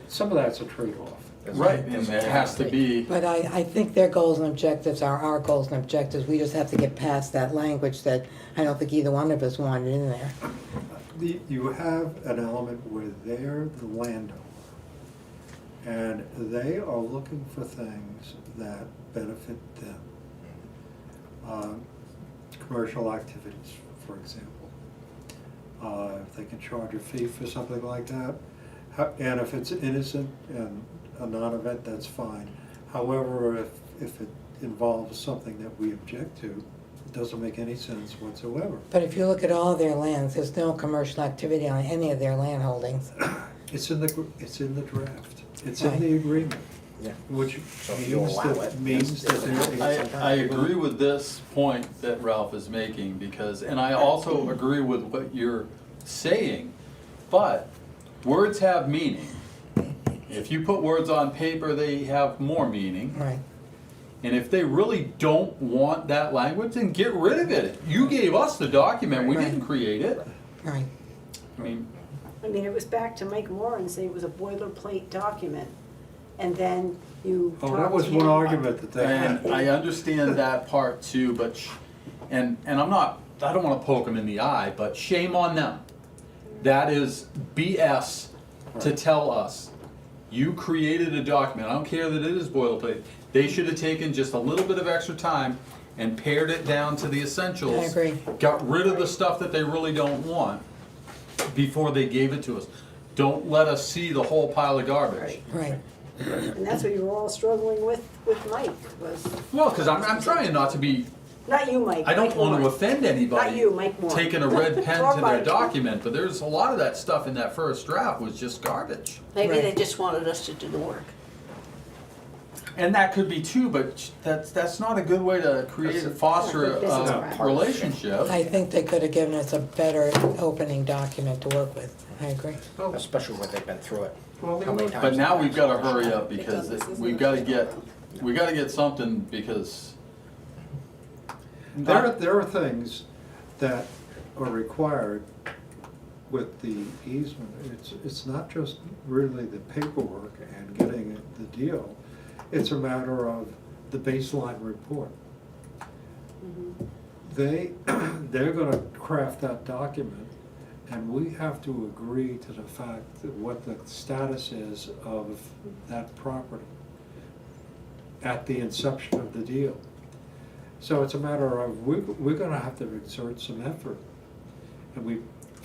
some of that's a trade-off. Right, and it has to be, But I think their goals and objectives are our goals and objectives. We just have to get past that language that I don't think either one of us wanted in there. You have an element where they're the landowner, and they are looking for things that benefit them. Commercial activities, for example. If they can charge a fee for something like that, and if it's innocent and a non-event, that's fine. However, if it involves something that we object to, it doesn't make any sense whatsoever. But if you look at all their lands, there's no commercial activity on any of their land holdings. It's in the draft, it's in Right. the agreement, Yeah. which So if you means allow that, it, means that they're. I agree with this point that Ralph is making, because, and I also agree with what you're saying, but words have meaning. If you put words on paper, they have more meaning. Right. And if they really don't want that language, then get rid of it. You gave us the document, we Right. didn't create it. Right. I mean, it was back to Mike Warren saying it was a boilerplate document, and then you Oh, talked that was to one him. argument that they and had. I understand that part too, but, and I'm not, I don't wanna poke them in the eye, but shame on them. That is BS to tell us, you created a document, I don't care that it is boilerplate, they should have taken just a little bit of extra time and pared it down to the essentials. I agree. Got rid of the stuff that they really don't want before they gave it to us. Don't let us see the whole pile of garbage. Right. Right. And that's what you were all struggling with Mike, was, Well, because I'm trying not to be, not you, Mike. I don't Mike want to Moore. offend anybody. Not you, Mike Moore. Taking a red pen Or to their Mike. document, but there's a lot of that stuff in that first draft was just garbage. Maybe Right. they just wanted us to do the work. And that could be too, but that's not a good way to create, foster That's a business a practice. relationship. I think they could have given us a better opening document to work with. I agree. Especially when they've been through it. Well, How many times? But now we've gotta hurry up because we gotta get something because. There are things that are required with the easement. It's not just really the paperwork and getting the deal. It's a matter of the baseline report. They're gonna craft that document, and we have to agree to the fact that what the status is of that property at the inception of the deal. So it's a matter of, we're gonna have to exert some effort, and we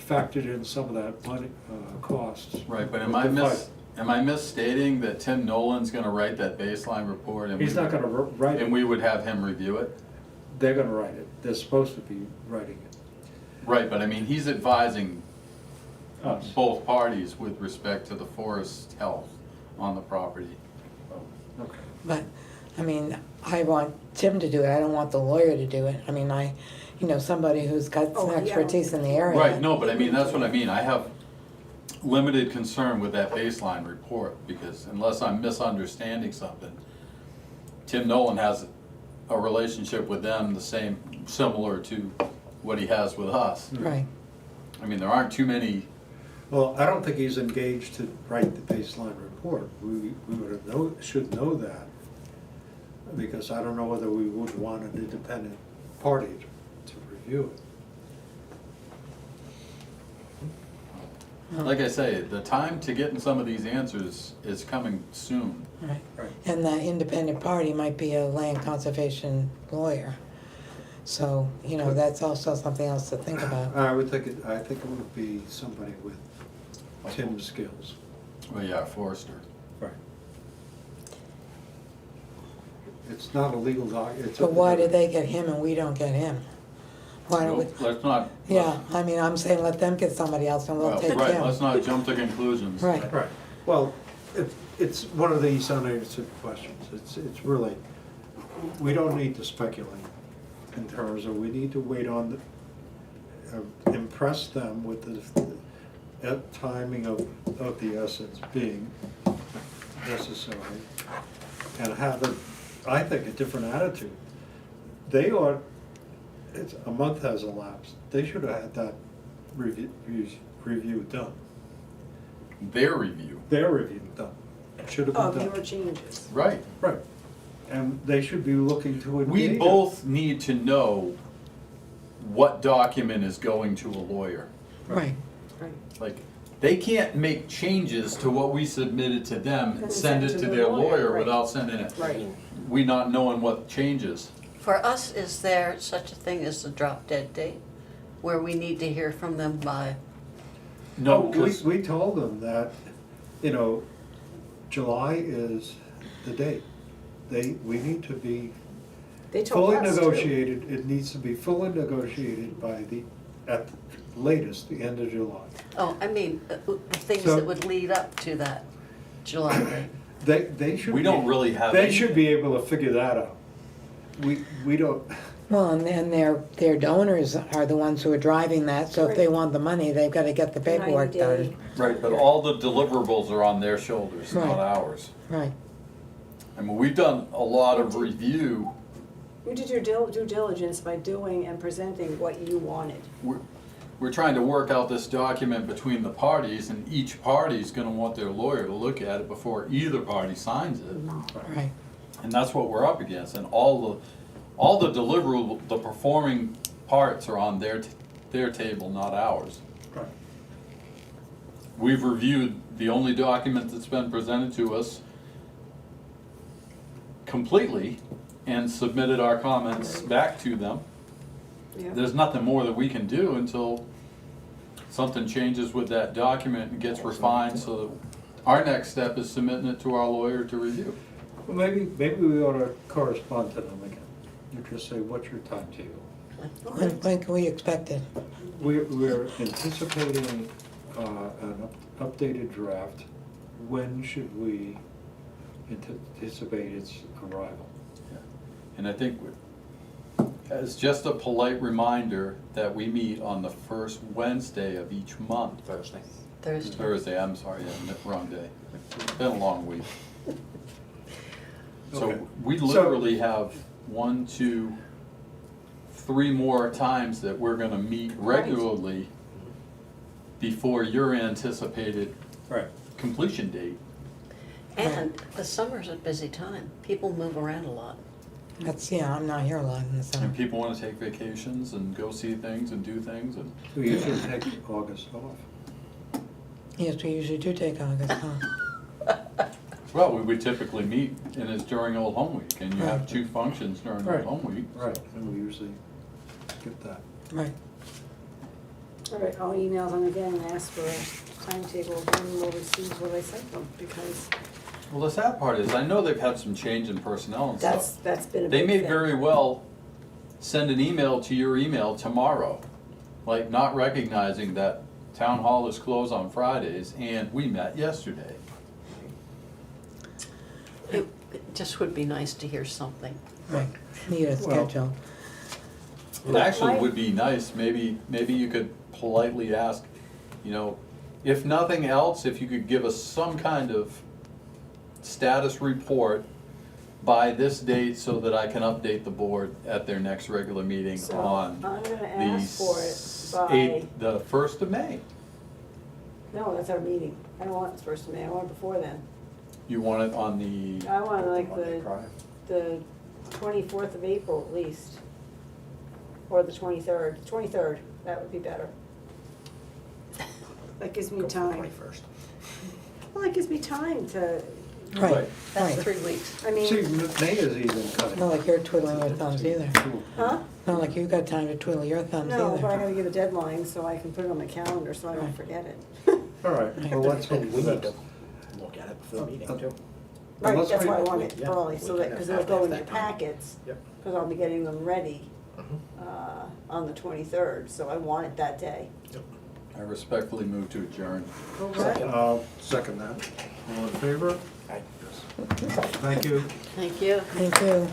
factored in some of that money, costs. Right, but am I misstating that Tim Nolan's gonna write that baseline report and He's not gonna write and it, we would have him review it? they're gonna write it, they're supposed to be writing it. Right, but I mean, he's advising Us. both parties with respect to the forest health on the property. Okay. But, I mean, I want Tim to do it, I don't want the lawyer to do it. I mean, somebody who's got some Oh, yeah. expertise in the area. Right, no, but I mean, that's what I mean, I have limited concern with that baseline report, because unless I'm misunderstanding something, Tim Nolan has a relationship with them similar to what he has with us. Right, I mean, there aren't too many, Well, I don't think he's engaged to write the baseline report. We should know that, because I don't know whether we would want an independent party to review it. like I say, the time to getting some of these answers is coming soon. right. Right. And the independent party might be a land conservation lawyer. So, that's also something else to think about. I think it would be somebody with Tim's skills. Well, yeah, Forrester. Right. It's not a legal doc, it's. But why did they get him and we don't get him? Why don't we, Let's not. yeah, I mean, I'm saying let them get somebody else and we'll Well, take right, him. let's not jump to conclusions. Right. Right, well, it's one of these unanswered questions. It's really, we don't need to speculate in terms of, we need to wait on, impress them with the timing of the essence being necessary, and have I think, a different attitude. They are, a month has elapsed, they should have had that review done. Their review. Their review done. Should have Of been your done. changes. Right. Right. And they should be looking to engage. We both need to know what document is going to a lawyer. Right, Right. Like, they can't make changes to what we submitted to them and send it to their lawyer right. without sending it. Right. We not knowing what changes. For us, is there such a thing as a drop dead date where we need to hear from them by? No, We, 'cause- we told them that, July is the date. We need to be They told fully us too. negotiated, it needs to be fully negotiated by at the latest, the end of July. Oh, I mean, things So- that would lead up to that July date. They should. we be- don't really have. They any- should be able to figure that out. We don't, well, and then their donors are the ones who are driving that, so if they want the money, they've gotta get the paperwork 90 done. day. Right, but all the deliverables are on their shoulders, not Right. ours. Right, I mean, we've done a lot of review. You did your due diligence by doing and presenting what you wanted. We're trying to work out this document between the parties, and each party's gonna want their lawyer to look at it before either party signs it. right, And that's what we're up against, and all the deliverable, the performing parts are on their table, not ours. right. We've reviewed the only document that's been presented to us completely and submitted our comments back to them. Yeah. There's nothing more that we can do until something changes with that document and gets refined, so that our next step is submitting it to our lawyer to review. Well, maybe we ought to correspond to them again. You just say, what's your timetable? When can we expect it? We're anticipating an updated draft. When should we anticipate its arrival? And I think, as just a polite reminder, that we meet on the first Wednesday of each month. Thursday. Thursday, I'm sorry, yeah, wrong day. It's been a long week. So Okay. we So- literally have 1, 2, 3 more times that we're gonna meet regularly before your anticipated Right. completion date. And the summer's a busy time. People move around a lot. I'm not here a lot in the summer. And people wanna take vacations and go see things and do things, and We usually take August off. Yes, we usually do take August off. well, we would typically meet, and it's during Old Home Week, and you have Right. 2 functions during Old Right. Home Week. Right, and we usually get that. Right. All right, I'll email them again and ask for a timetable of when we'll receive what I sent them, because Well, the sad part is, I know they've had some change in personnel and stuff. that's been a They big may thing. very well send an email to your email tomorrow, like not recognizing that town hall is closed on Fridays and we met yesterday. It just would be nice to hear something. Right. Need a Well- schedule. It actually would be nice, maybe you could politely ask, if nothing else, if you could give us some kind of status report by this date so that I can update the board at their next regular meeting So, on I'm gonna the ask for it by, the 1st of May. no, that's our meeting. I don't want it first of May, I want it before then. You want it on the, I want it like Monday prior. the 24th of April at least. Or the 23rd, that would be better. That gives me Go for the time. 21st. Well, it gives me time to, Right. That's Right. 3 weeks. I mean, See, May is even cutting. Not like you're twiddling your thumbs either. huh? Not like you've got time to twiddle your thumbs No, but I either. gotta give a deadline so I can put it on my calendar so I don't Right. forget it. All right, well, let's hope And for we need that. to look at it before the meeting too. Right, let's that's why I wait- want it yeah, early, we so can that, because have it'll go in that your time. packets, Yep. because I'll be getting them ready Mhm. on the 23rd, so I want it that day. I respectfully move to adjourn. All right. Second. I'll second that. All in favor? Aye. Thank you. Thank you. Thank you.